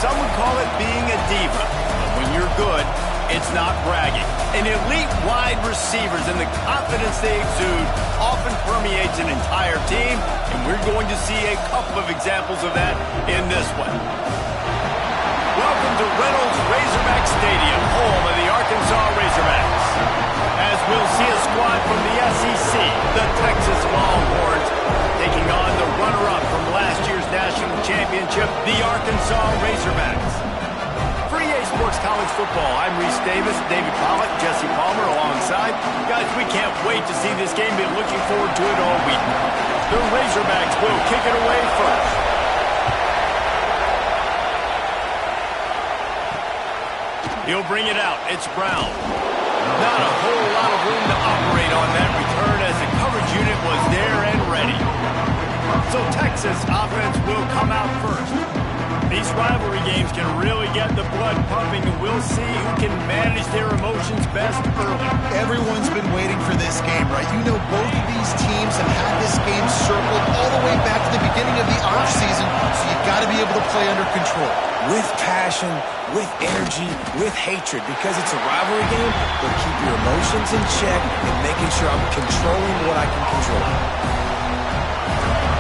some would call it being a diva. But when you're good, it's not bragging. And elite wide receivers and the confidence they exude often permeates an entire team, and we're going to see a couple of examples of that in this one. Welcome to Reynolds Razorback Stadium, home of the Arkansas Razorbacks. As we'll see a squad from the SEC, the Texas Longhorns, taking on the runner-up from last year's national championship, the Arkansas Razorbacks. For EA Sports College Football, I'm Reese Davis, David Pollack, Jesse Palmer alongside. Guys, we can't wait to see this game. Been looking forward to it all week. The Razorbacks will kick it away first. He'll bring it out. It's Brown. Not a whole lot of room to operate on that return as the coverage unit was there and ready. So Texas offense will come out first. These rivalry games can really get the blood pumping, and we'll see who can manage their emotions best early. Everyone's been waiting for this game, right? You know, both of these teams have had this game circled all the way back to the beginning of the offseason, so you've got to be able to play under control. With passion, with energy, with hatred, because it's a rivalry game, but keep your emotions in check and making sure I'm controlling what I can control.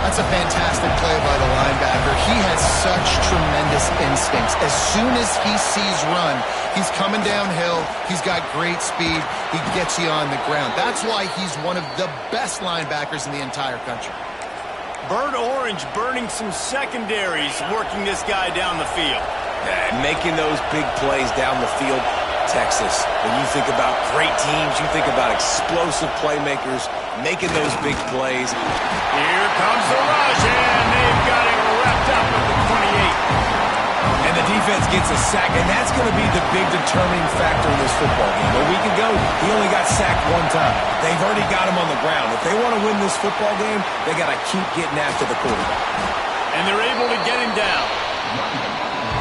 That's a fantastic play by the linebacker. He has such tremendous instincts. As soon as he sees run, he's coming downhill. He's got great speed. He gets you on the ground. That's why he's one of the best linebackers in the entire country. Burnt Orange burning some secondaries, working this guy down the field. And making those big plays down the field, Texas. When you think about great teams, you think about explosive playmakers, making those big plays. Here comes the rush, and they've got him wrapped up with the 28. And the defense gets a sack, and that's going to be the big determining factor in this football game. A week ago, he only got sacked one time. They've already got him on the ground. If they want to win this football game, they got to keep getting after the quarterback. And they're able to get him down.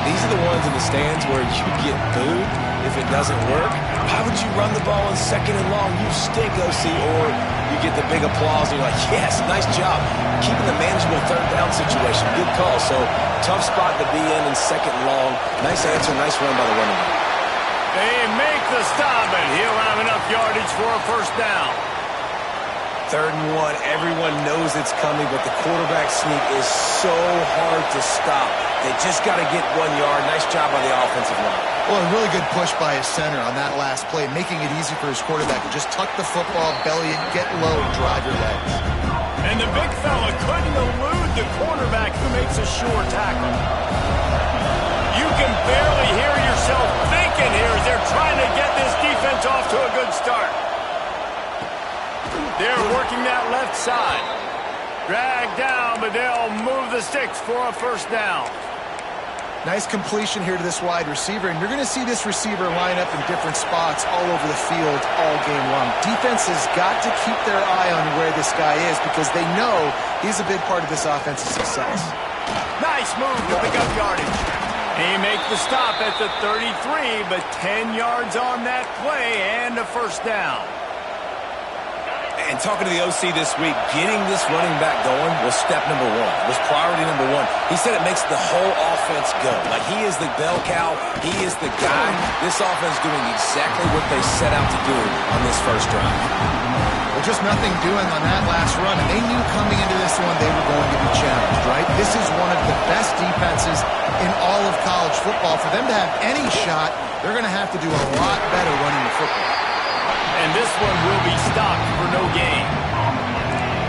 These are the ones in the stands where you get booed if it doesn't work. Why would you run the ball in second and long? You stink, OC. Or you get the big applause and you're like, yes, nice job. Keeping the manageable third down situation. Good call. So tough spot to be in second and long. Nice answer, nice run by the running back. They make the stop, and he'll have enough yardage for a first down. 3rd and 1, everyone knows it's coming, but the quarterback sneak is so hard to stop. They just got to get 1 yard. Nice job by the offensive line. Well, a really good push by his center on that last play, making it easy for his quarterback to just tuck the football, belly it, get low, and drive your legs. And the big fella couldn't elude the quarterback who makes a sure tackle. You can barely hear yourself thinking here as they're trying to get this defense off to a good start. They're working that left side. Drag down, but they'll move the sticks for a first down. Nice completion here to this wide receiver, and you're going to see this receiver line up in different spots all over the field all game long. Defense has got to keep their eye on where this guy is because they know he's a big part of this offensive success. Nice move to pick up yardage. He makes the stop at the 33, but 10 yards on that play and a first down. And talking to the OC this week, getting this running back going was step number 1, was priority number 1. He said it makes the whole offense go. Like, he is the bell cow. He is the guy. This offense doing exactly what they set out to do on this first drive. Well, just nothing doing on that last run, and they knew coming into this one they were going to be challenged, right? This is one of the best defenses in all of college football. For them to have any shot, they're going to have to do a lot better running the football. And this one will be stopped for no gain.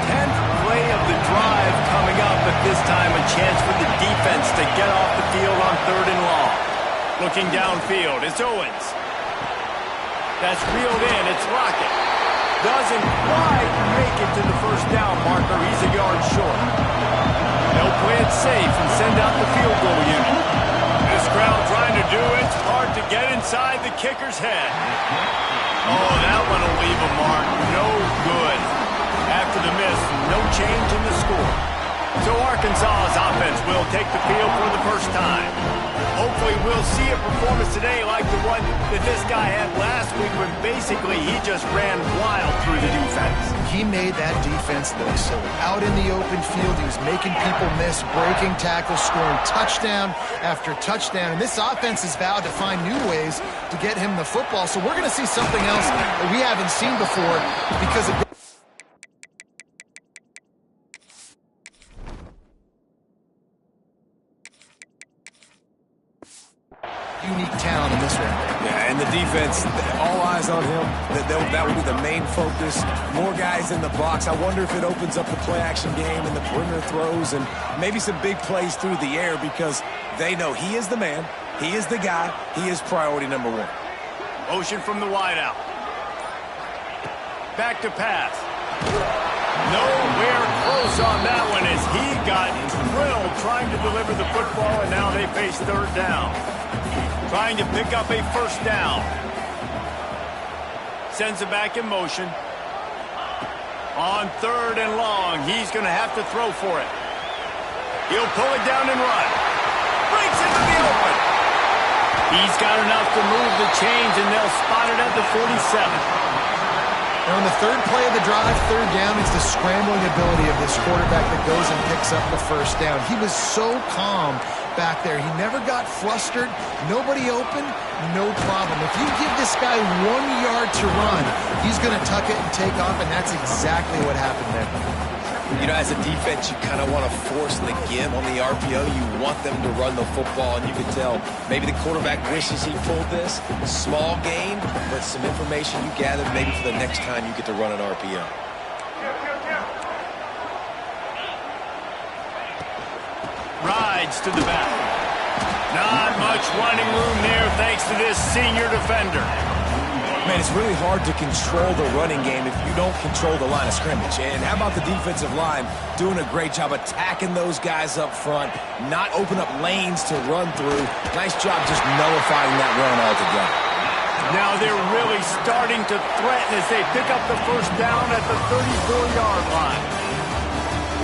10th play of the drive coming up, but this time a chance for the defense to get off the field on 3rd and long. Looking downfield, it's Owens. That's reeled in, it's Lockett. Doesn't quite make it to the first down marker. He's a yard short. They'll play it safe and send out the field goal unit. This crowd trying to do it's hard to get inside the kicker's head. Oh, that one will leave a mark. No good. After the miss, no change in the score. So Arkansas's offense offense will take the field for the first time. Hopefully we'll see a performance today like the one that this guy had last week when basically he just ran wild through the defense. He made that defense look silly. Out in the open field, he was making people miss, breaking tackles, scoring touchdown after touchdown. And this offense has vowed to find new ways to get him the football. So we're going to see something else that we haven't seen before because of unique talent in this one. Yeah, and the defense, all eyes on him. That will be the main focus. More guys in the box. I wonder if it opens up the play-action game and the perimeter throws and maybe some big plays through the air because they know he is the man, he is the guy, he is priority number one. Motion from the wideout. Back to pass. Nowhere close on that one as he got drilled trying to deliver the football, and now they face third down. Trying to pick up a first down. Sends it back in motion. On third and long, he's going to have to throw for it. He'll pull it down and run. Breaks into the open. He's got enough to move the chains, and they'll spot it at the 47. Now on the third play of the drive, third down, it's the scrambling ability of this quarterback that goes and picks up the first down. He was so calm back there. He never got flustered. Nobody open, no problem. If you give this guy 1 yard to run, he's going to tuck it and take off, and that's exactly what happened there. You know, as a defense, you kind of want to force the give on the RPO. You want them to run the football, and you can tell maybe the quarterback wishes he pulled this. Small gain, but some information you gathered maybe for the next time you get to run an RPO. Rides to the back. Not much running room there thanks to this senior defender. Man, it's really hard to control the running game if you don't control the line of scrimmage. And how about the defensive line doing a great job attacking those guys up front, not open up lanes to run through. Nice job just nullifying that run altogether. Now they're really starting to threaten as they pick up the first down at the 34-yard line.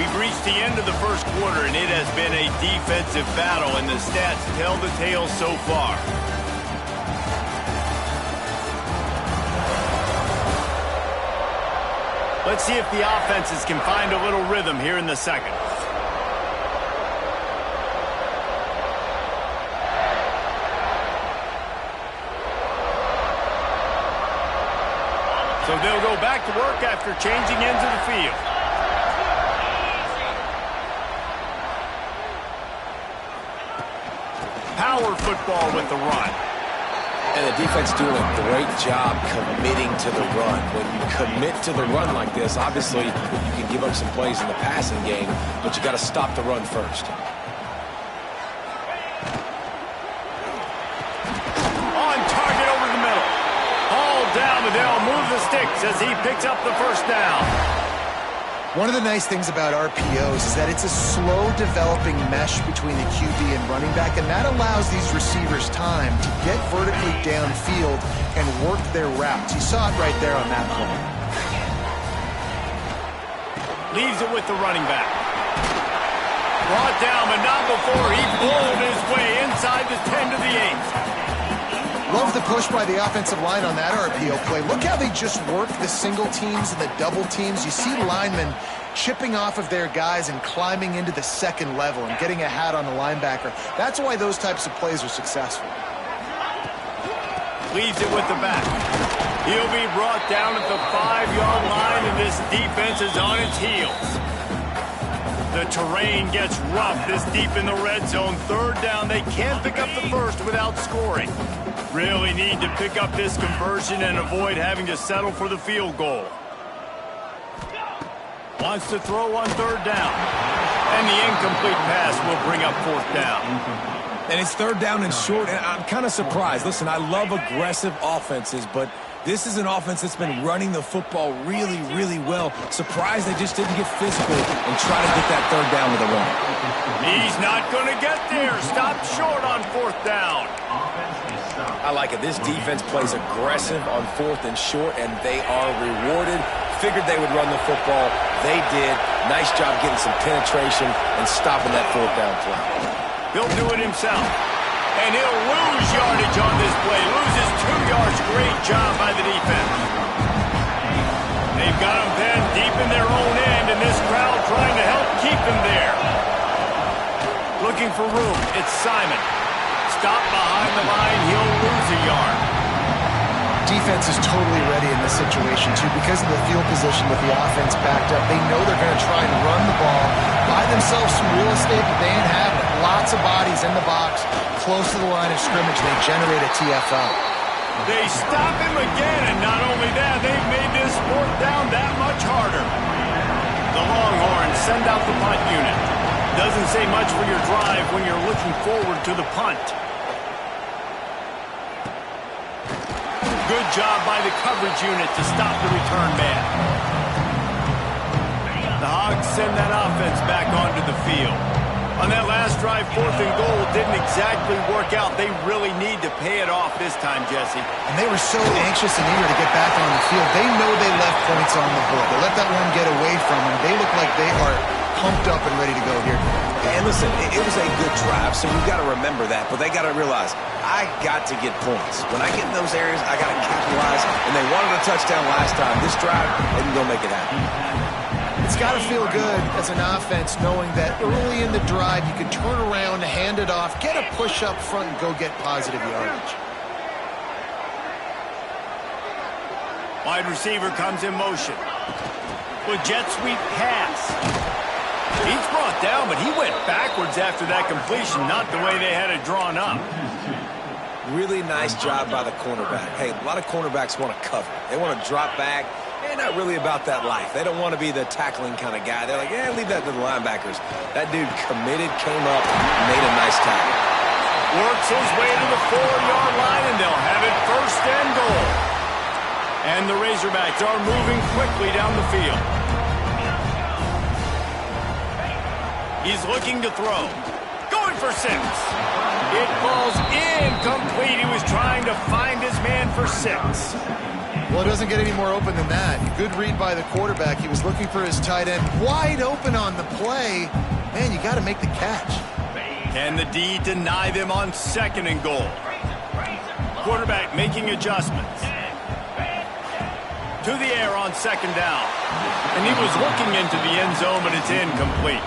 We've reached the end of the first quarter, and it has been a defensive battle, and the stats tell the tale so far. Let's see if the offenses can find a little rhythm here in the second. So they'll go back to work after changing ends of the field. Power football with the run. And the defense doing a great job committing to the run. When you commit to the run like this, obviously you can give up some plays in the passing game, but you got to stop the run first. On target over the middle. Hauled down, but they'll move the sticks as he picks up the first down. One of the nice things about RPOs is that it's a slow developing mesh between the QB and running back, and that allows these receivers time to get vertically downfield and work their routes. You saw it right there on that play. Leaves it with the running back. Brought down, but not before he pulled his way inside the 10 to the 8. Love the push by the offensive line on that RPO play. Look how they just work the single teams and the double teams. You see linemen chipping off of their guys and climbing into the second level and getting a hat on the linebacker. That's why those types of plays are successful. Leaves it with the back. He'll be brought down at the 5-yard line, and this defense is on its heels. The terrain gets rough this deep in the red zone. Third down, they can't pick up the first without scoring. Really need to pick up this conversion and avoid having to settle for the field goal. Wants to throw on third down. And the incomplete pass will bring up fourth down. And it's third down and short, and I'm kind of surprised. Listen, I love aggressive offenses, but this is an offense that's been running the football really, really well. Surprised they just didn't get physical and try to get that third down with a run. He's not going to get there. Stopped short on fourth down. I like it. This defense plays aggressive on fourth and short, and they are rewarded. figured they would run the football. They did. Nice job getting some penetration and stopping that fourth down play. He'll do it himself. And he'll lose yardage on this play. Loses 2 yards. Great job by the defense. They've got them then deep in their own end, and this crowd trying to help keep them there. Looking for room. It's Simon. Stop behind the line. He'll lose a yard. Defense is totally ready in this situation, too. Because of the field position with the offense backed up, they know they're going to try and run the ball, buy themselves some real estate that they inhabit. Lots of bodies in the box, close to the line of scrimmage. They generate a TFL. They stop him again, and not only that, they've made this fourth down that much harder. The Longhorns send out the punt unit. Doesn't say much for your drive when you're looking forward to the punt. Good job by the coverage unit to stop the return man. The Hogs send that offense back onto the field. On that last drive, 4th and goal didn't exactly work out. They really need to pay it off this time, Jesse. And they were so anxious and eager to get back on the field. They know they left points on the board. They let that one get away from them. They look like they are pumped up and ready to go here. And listen, it was a good drive, so you've got to remember that. But they got to realize, I got to get points. When I get in those areas, I got to capitalize. And they wanted a touchdown last time. This drive, they can go make it happen. It's got to feel good as an offense knowing that early in the drive you can turn around, hand it off, get a push up front, and go get positive yardage. Wide receiver comes in motion. With jet sweep pass. He's brought down, but he went backwards after that completion, not the way they had it drawn up. Really nice job by the cornerback. Hey, a lot of cornerbacks want to cover. They want to drop back. They're not really about that life. They don't want to be the tackling kind of guy. They're like, yeah, leave that to the linebackers. That dude committed, came up, made a nice tackle. Works his way to the 4-yard line, and they'll have it 1st and goal. And the Razorbacks are moving quickly down the field. He's looking to throw. Going for 6. It falls incomplete. He was trying to find his man for 6. Well, it doesn't get any more open than that. Good read by the quarterback. He was looking for his tight end. Wide open on the play. Man, you got to make the catch. Can the D deny them on 2nd and goal? Quarterback making adjustments. To the air on 2nd down. And he was looking into the end zone, but it's incomplete.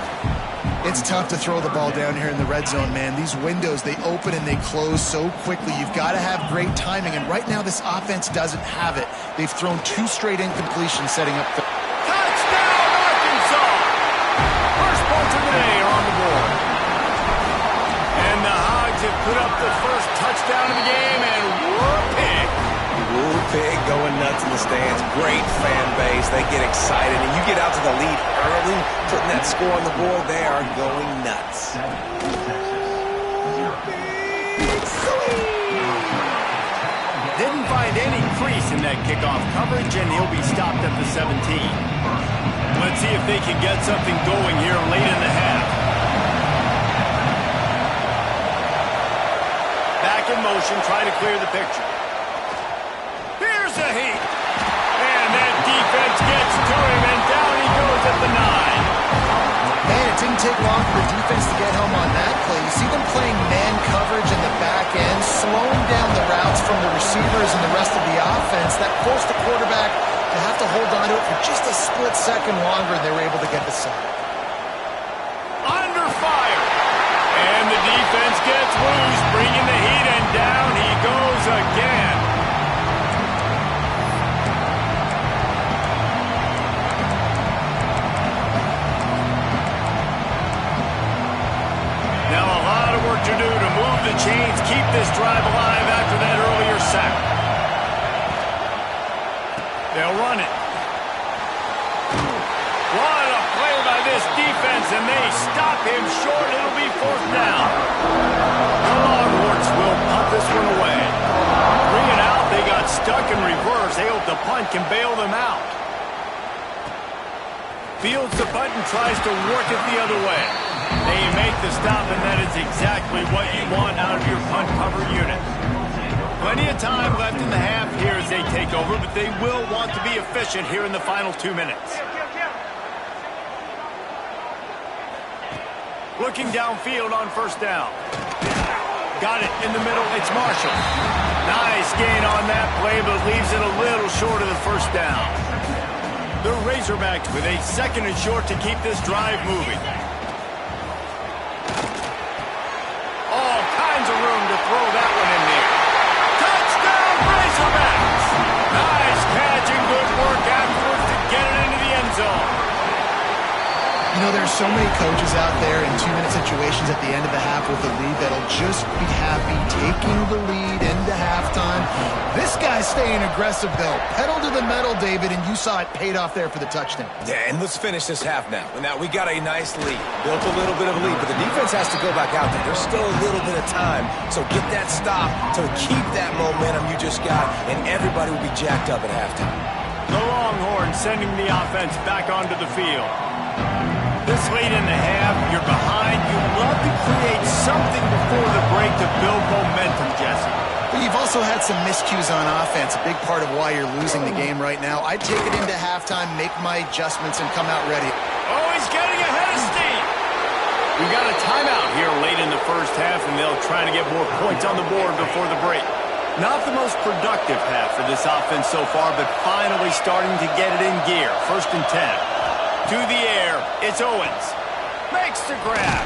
It's tough to throw the ball down here in the red zone, man. These windows, they open and they close so quickly. You've got to have great timing, and right now this offense doesn't have it. They've thrown 2 straight incompletions setting up. Touchdown, Arkansas! First points of the day are on the board. And the Hogs have put up the first touchdown of the game, and whoop-pig. Whoop-pig going nuts in the stands. Great fan base. They get excited, and you get out to the lead early, putting that score on the board. They are going nuts. Didn't find any crease in that kickoff coverage, and he'll be stopped at the 17. Let's see if they can get something going here late in the half. Back in motion, try to clear the picture. Here's a heat. And that defense gets to him, and down he goes at the 9. Man, it didn't take long for the defense to get home on that play. You see them playing man coverage in the back end, slowing down the routes from the receivers and the rest of the offense. That forced the quarterback to have to hold on to it for just a split second longer, and they were able to get the sack. Under fire. And the defense gets loose, bringing the heat, and down he goes again. Now a lot of work to do to move the chains, keep this drive alive after that earlier sack. They'll run it. What a play by this defense, and they stop him short. It'll be 4th down. The Longhorns will punt this one away. Bring it out. They got stuck in reverse. They hope the punt can bail them out. Fields the punt and tries to work it the other way. They make the stop, and that is exactly what you want out of your punt cover unit. Plenty of time left in the half here as they take over. turnover, but they will want to be efficient here in the final 2 minutes. Looking downfield on first down. Got it in the middle. It's Marshall. Nice gain on that play, but leaves it a little short of the first down. The Razorbacks with a 2nd and short to keep this drive moving. All kinds of room to throw that one in there. Touchdown, Razorbacks! Nice catch and good work afterwards to get it into the end zone. You know, there's so many coaches out there in 2-minute situations at the end of the half with a lead that'll just be happy taking the lead into halftime. This guy's staying aggressive, though. Pedal to the metal, David, and you saw it paid off there for the touchdown. Yeah, and let's finish this half now. Now, we got a nice lead. Built a little bit of a lead, but the defense has to go back out there. There's still a little bit of time, so get that stop to keep that momentum you just got, and everybody will be jacked up at halftime. The Longhorns sending the offense back onto the field. This late in the half, you're behind. You love to create something before the break to build momentum, Jesse. But you've also had some miscues on offense, a big part of why you're losing the game right now. I'd take it into halftime, make my adjustments, and come out ready. Oh, he's getting ahead of steam. We've got a timeout here late in the first half, and they'll try to get more points on the board before the break. Not the most productive half for this offense so far, but finally starting to get it in gear. 1st and 10. To the air, it's Owens. Makes the grab.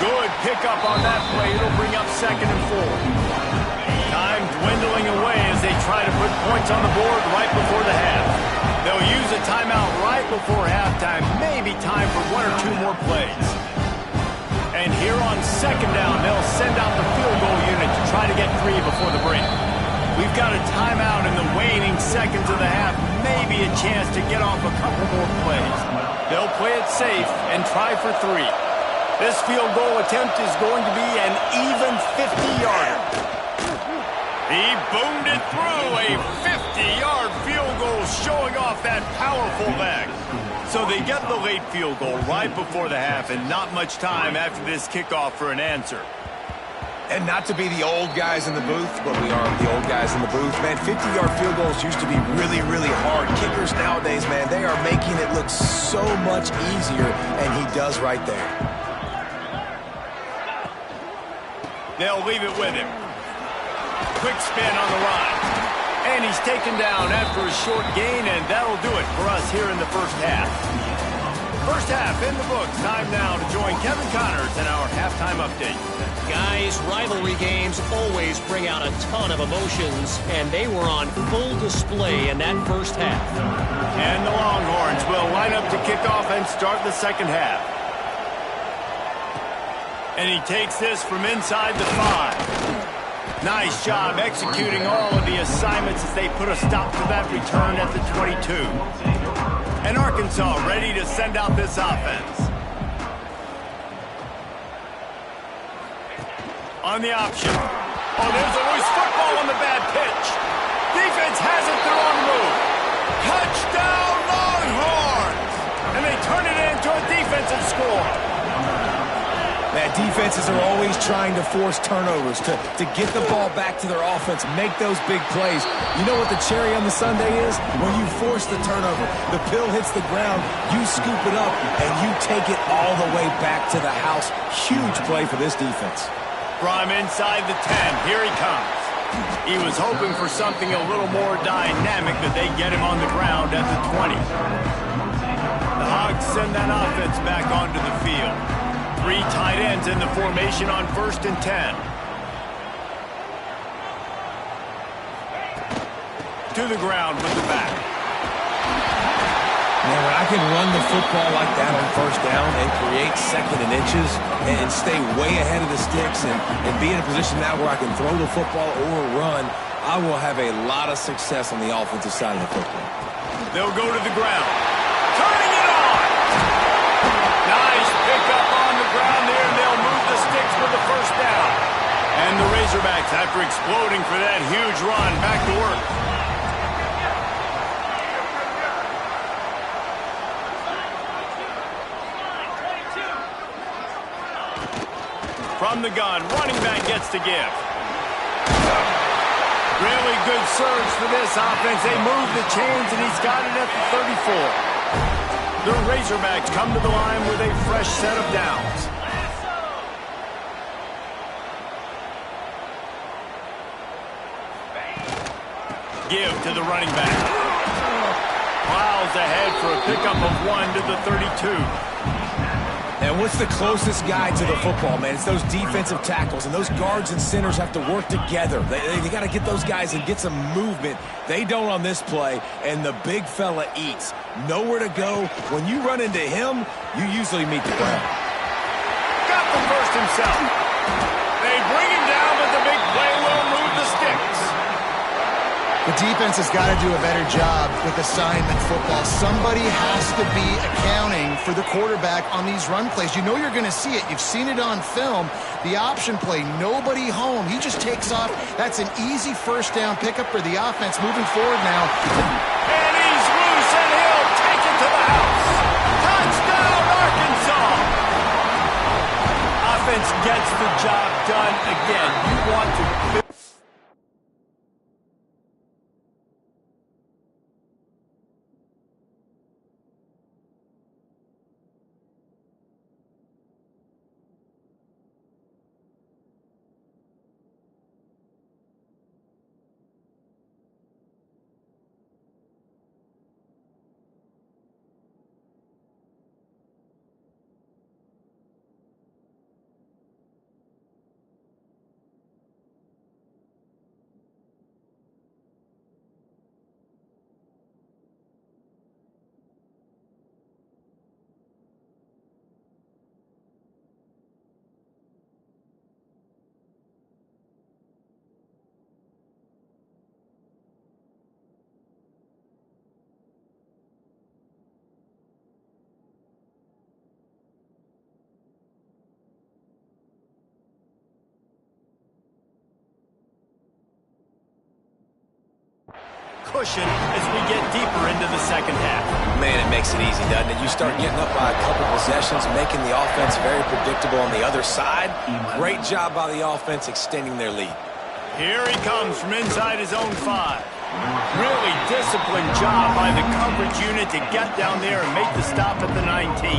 Good pickup on that play. It'll bring up 2nd and 4. Time dwindling away as they try to put points on the board right before the half. They'll use a timeout right before halftime. Maybe time for 1 or 2 more plays. And here on 2nd down, they'll send out the field goal unit to try to get 3 before the break. We've got a timeout in the waning seconds of the half. Maybe a chance to get off a couple more plays. They'll play it safe and try for 3. This field goal attempt is going to be an even 50-yarder. He boomed it through. A 50-yard field goal showing off that powerful leg. So they get the late field goal right before the half and not much time after this kickoff for an answer. And not to be the old guys in the booth, but we are the old guys in the booth, man. 50-yard field goals used to be really, really hard. Kickers nowadays, man, they are making it look so much easier, and he does right there. They'll leave it with him. Quick spin on the line. And he's taken down after a short gain, and that'll do it for us here in the first half. First half in the books. Time now to join Kevin Connors in our halftime update. Guys, rivalry games always bring out a ton of emotions, and they were on full display in that first half. And the Longhorns will line up to kick off and start the second half. And he takes this from inside the 5. Nice job executing all of the assignments as they put a stop to that return at the 22. And Arkansas ready to send out this offense. On the option. Oh, there's a loose football on the bad pitch. Defense has it, they're on the move. Touchdown, Longhorns! And they turn it into a defensive score. Man, defenses are always trying to force turnovers, to get the ball back to their offense, make those big plays. You know what the cherry on the sundae is? When you force the turnover, the pill hits the ground, you scoop it up, and you take it all the way back to the house. Huge play for this defense. From inside the 10, here he comes. He was hoping for something a little more dynamic, but they get him on the ground at the 20. The Hogs send that offense back onto the field. 3 tight ends in the formation on 1st and 10. To the ground with the back. Man, when I can run the football like that on 1st down and create 2nd and inches and stay way ahead of the sticks and be in a position now where I can throw the football or run, I will have a lot of success on the offensive side of the football. They'll go to the ground. Turning it on! Nice pickup on the ground there, and they'll move the sticks for the 1st down. And the Razorbacks, after exploding for that huge run, back to work. From the gun, running back gets to give. Really good surge for this offense. They move the chains, and he's got it at the 34. The Razorbacks come to the line with a fresh set of downs. Give to the running back. Plows ahead for a pickup of 1 to the 32. And what's the closest guy to the football, man? It's those defensive tackles, and those guards and centers have to work together. They got to get those guys and get some movement. They don't on this play, and the big fella eats. Nowhere to go. When you run into him, you usually meet the ground. Got the first himself. They bring him down, but the big play will move the sticks. The defense has got to do a better job with assignment football. Somebody has to be accounting for the quarterback on these run plays. You know you're going to see it. You've seen it on film. The option play, nobody home. He just takes off. That's an easy first down pickup for the offense moving forward now. And he's loose, and he'll take it to the house. Touchdown, Arkansas! Offense gets the job done again. You want to... cushion as we get deeper into the second half. Man, it makes it easy, doesn't it? You start getting up by a couple possessions, making the offense very predictable on the other side. Great job by the offense extending their lead. Here he comes from inside his own 5. Really disciplined job by the coverage unit to get down there and make the stop at the 19.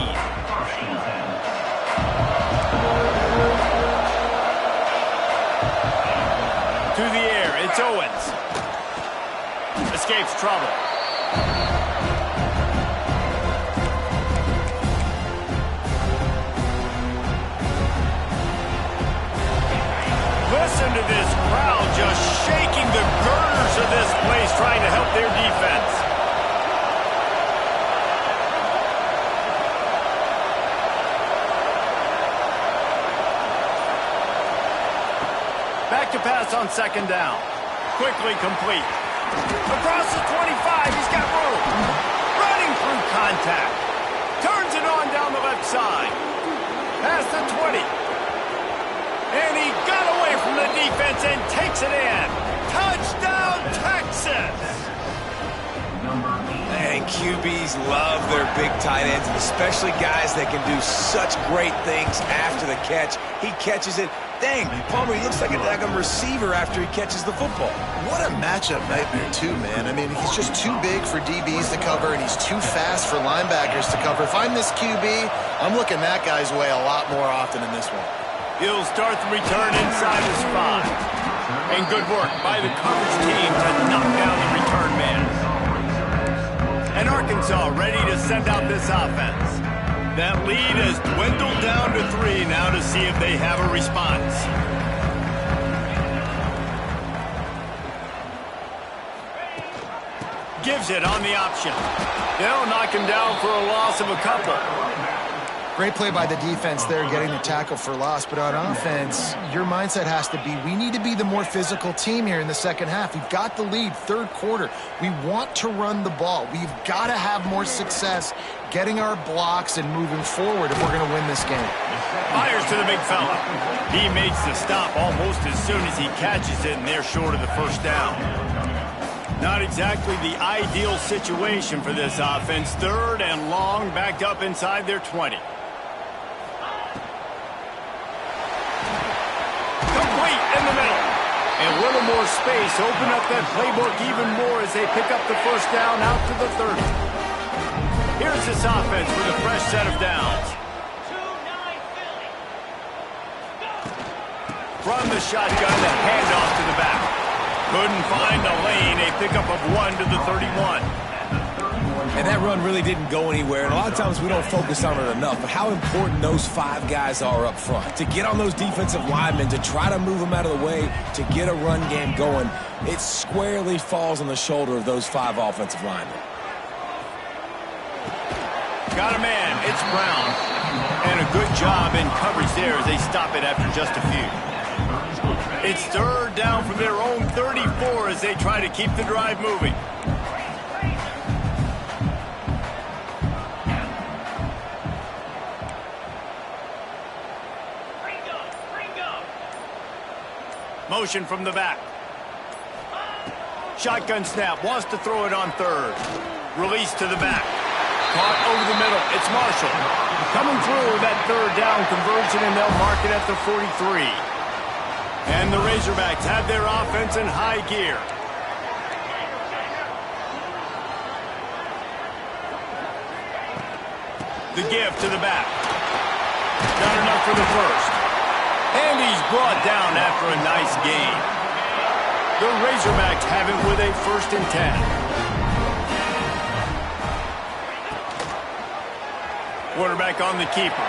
To the air, it's Owens. Escapes trouble. Listen to this crowd just shaking the girders of this place, trying to help their defense. Back to pass on second down. Quickly complete. Across the 25, he's got room. Running through contact. Turns it on down the left side. Past the 20. And he got away from the defense and takes it in. Touchdown, Texas! And QBs love their big tight ends, and especially guys that can do such great things after the catch. He catches it. Dang, Palmer, he looks like a daggum receiver after he catches the football. What a matchup nightmare, too, man. I mean, he's just too big for DBs to cover, and he's too fast for linebackers to cover. If I'm this QB, I'm looking that guy's way a lot more often in this one. He'll start the return inside his 5. And good work by the coverage team to knock down the return man. And Arkansas ready to send out this offense. That lead has dwindled down to 3 now to see if they have a response. Gives it on the option. They'll knock him down for a loss of a couple. Great play by the defense there, getting the tackle for loss. But on offense, your mindset has to be, we need to be the more physical team here in the second half. We've got the lead, third quarter. We want to run the ball. We've got to have more success getting our blocks and moving forward if we're going to win this game. Fires to the big fella. He makes the stop almost as soon as he catches it, and they're short of the first down. Not exactly the ideal situation for this offense. Third and long, backed up inside their 20. Complete in the middle. A little more space, open up that playbook even more as they pick up the first down out to the 30. Here's this offense with a fresh set of downs. From the shotgun, the handoff to the back. Couldn't find a lane, a pickup of 1 to the 31. And that run really didn't go anywhere, and a lot of times we don't focus on it enough, but how important those 5 guys are up front. To get on those defensive linemen, to try to move them out of the way, to get a run game going, it squarely falls on the shoulder of those 5 offensive linemen. Got a man, it's Brown. And a good job in coverage there as they stop it after just a few. It's third down from their own 34 as they try to keep the drive moving. Motion from the back. Shotgun snap, wants to throw it on third. Release to the back. Caught over the middle, it's Marshall. Coming through with that third down conversion, and they'll mark it at the 43. And the Razorbacks have their offense in high gear. The give to the back. Not enough for the first. And he's brought down after a nice gain. The Razorbacks have it with a 1st and 10. Quarterback on the keeper.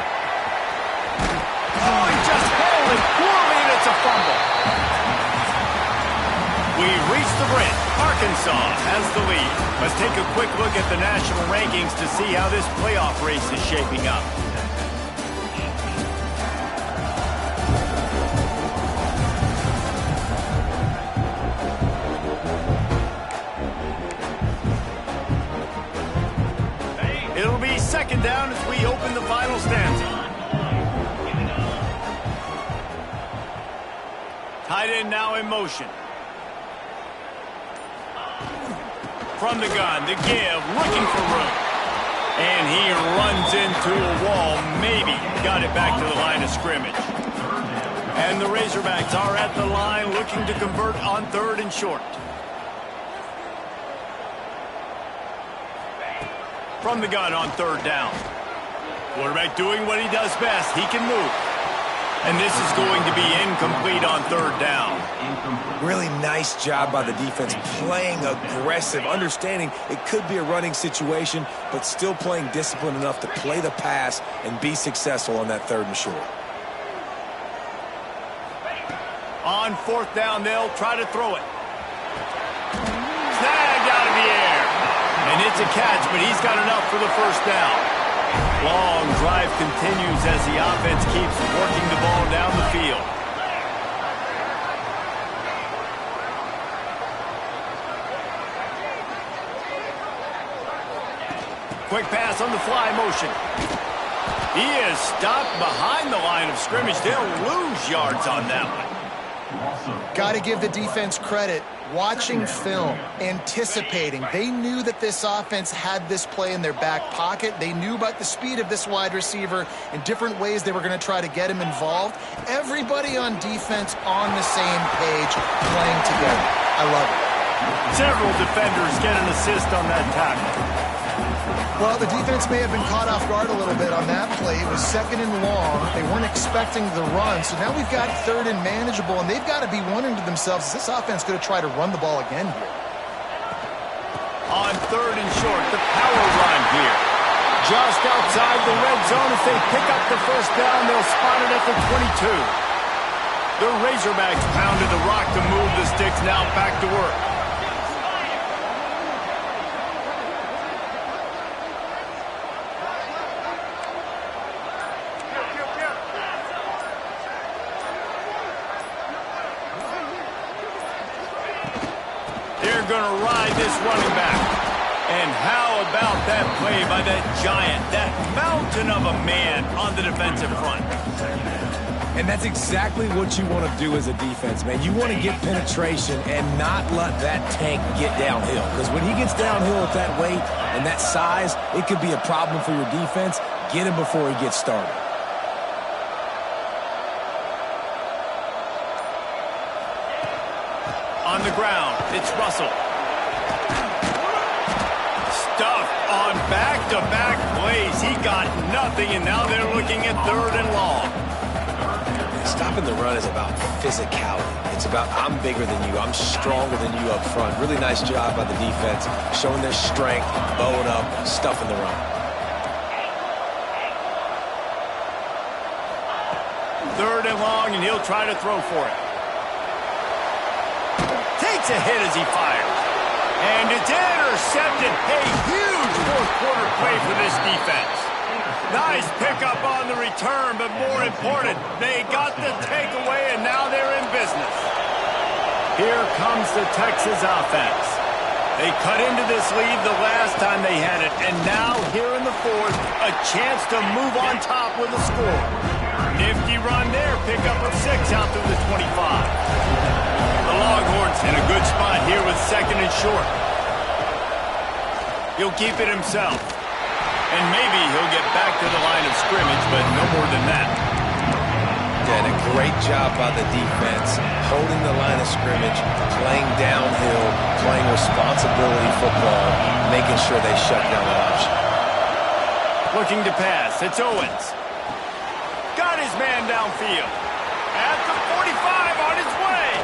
Oh, he just held it poorly, and it's a fumble. We've reached the brink. Arkansas has the lead. Let's take a quick look at the national rankings to see how this playoff race is shaping up. It'll be 2nd down as we open the final stanza. Tight end now in motion. From the gun, the give, looking for room. And he runs into a wall, maybe got it back to the line of scrimmage. And the Razorbacks are at the line looking to convert on 3rd and short. From the gun on 3rd down. Quarterback doing what he does best. He can move. And this is going to be incomplete on 3rd down. Really nice job by the defense, playing aggressive, understanding it could be a running situation, but still playing disciplined enough to play the pass and be successful on that 3rd and short. On 4th down, they'll try to throw it. Snagged out of the air. And it's a catch, but he's got enough for the 1st down. Long drive continues as the offense keeps working the ball down the field. Quick pass on the fly motion. He is stopped behind the line of scrimmage. They'll lose yards on that one. Got to give the defense credit. Watching film, anticipating. They knew that this offense had this play in their back pocket. They knew about the speed of this wide receiver and different ways they were going to try to get him involved. Everybody on defense on the same page, playing together. I love it. Several defenders get an assist on that tackle. Well, the defense may have been caught off guard a little bit on that play. It was 2nd and long. They weren't expecting the run. So now we've got 3rd and manageable, and they've got to be wondering to themselves, is this offense going to try to run the ball again here? On 3rd and short, the power run here. Just outside the red zone. If they pick up the 1st down, they'll spot it at the 22. The Razorbacks pounded the rock to move the sticks, now back to work. Going to ride this running back. And how about that play by that giant, that mountain of a man on the defensive front? And that's exactly what you want to do as a defense, man. You want to get penetration and not let that tank get downhill. Because when he gets downhill at that weight and that size, it could be a problem for your defense. Get him before he gets started. On the ground, it's Russell. Stuffed on back-to-back plays. He got nothing, and now they're looking at 3rd and long. Stopping the run is about physicality. It's about I'm bigger than you. I'm stronger than you up front. Really nice job by the defense, showing their strength, bowing up, stuffing the run. 3rd and long, and he'll try to throw for it. Takes a hit as he fires. And it's intercepted. A huge 4th-quarter play for this defense. Nice pickup on the return, but more important, they got the takeaway, and now they're in business. Here comes the Texas offense. They cut into this lead the last time they had it, and now here in the 4th, a chance to move on top with a score. Nifty run there, pick up of 6 out to the 25. The Longhorns in a good spot here with 2nd and short. He'll keep it himself. And maybe he'll get back to the line of scrimmage, but no more than that. And a great job by the defense, holding the line of scrimmage, playing downhill, playing responsibility football, making sure they shut down that option. Looking to pass, it's Owens. Got his man downfield. At the 45 on his way.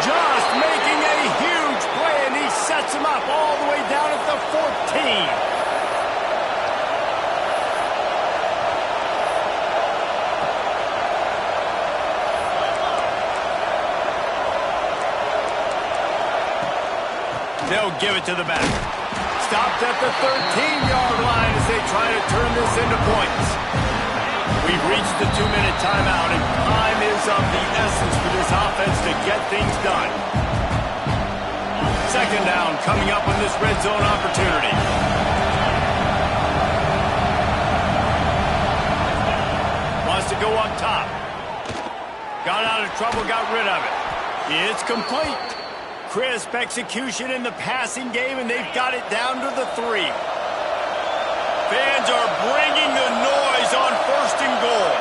Just making a huge play, and he sets him up all the way down at the 14. They'll give it to the back. Stopped at the 13-yard line as they try to turn this into points. We've reached the 2-minute timeout, and time is of the essence for this offense to get things done. 2nd down coming up on this red zone opportunity. Wants to go up top. Got out of trouble, got rid of it. It's complete. Crisp execution in the passing game, and they've got it down to the 3. Fans are bringing the noise on 1st and goal.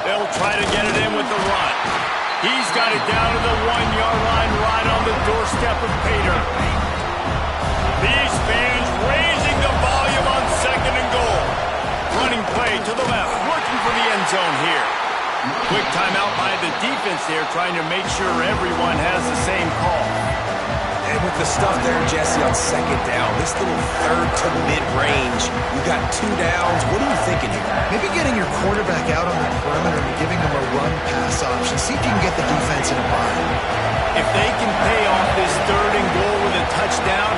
They'll try to get it in with the run. He's got it down to the 1-yard line right on the doorstep of Pater. These fans raising the volume on 2nd and goal. Running play to the left, looking for the end zone here. Quick timeout by the defense there, trying to make sure everyone has the same call. And with the stuff there, Jesse, on 2nd down, this little 3rd to mid-range, you got 2 downs. What are you thinking here? Maybe getting your quarterback out on the perimeter and giving him a run-pass option. See if you can get the defense in a bind. If they can pay off this 3rd and goal with a touchdown,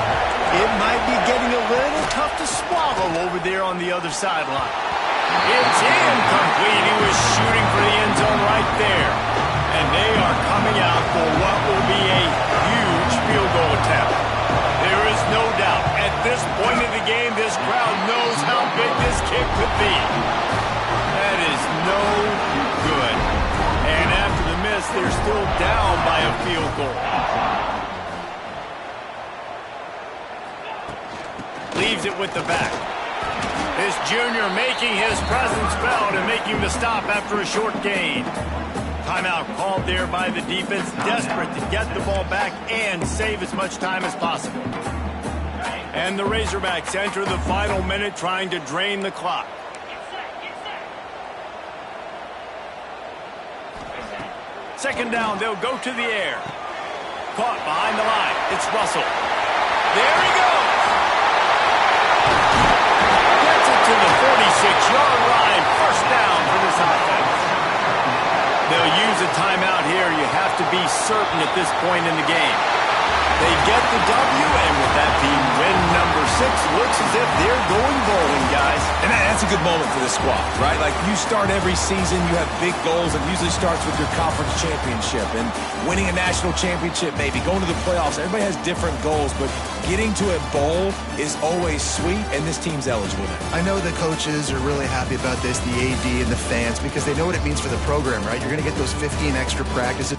it might be getting a little tough to swallow over there on the other sideline. It's incomplete. He was shooting for the end zone right there. And they are coming out for what will be a huge field goal attempt. There is no doubt, at this point in the game, this crowd knows how big this kick could be. That is no good. And after the miss, they're still down by a field goal. Leaves it with the back. This junior making his presence felt and making the stop after a short gain. Timeout called there by the defense, desperate to get the ball back and save as much time as possible. And the Razorbacks enter the final minute trying to drain the clock. Second down, they'll go to the air. Caught behind the line. It's Russell. There he goes. Gets it to the 46-yard line. First down for this offense. They'll use a timeout here. You have to be certain at this point in the game. They get the W, and with that being win number 6, looks as if they're going bowling, guys. And that's a good moment for the squad, right? Like, you start every season, you have big goals. It usually starts with your conference championship and winning a national championship, maybe going to the playoffs. Everybody has different goals, but getting to a bowl is always sweet, and this team's eligible now. I know the coaches are really happy about this, the AD and the fans, because they know what it means for the program, right? You're going to get those 15 extra practices.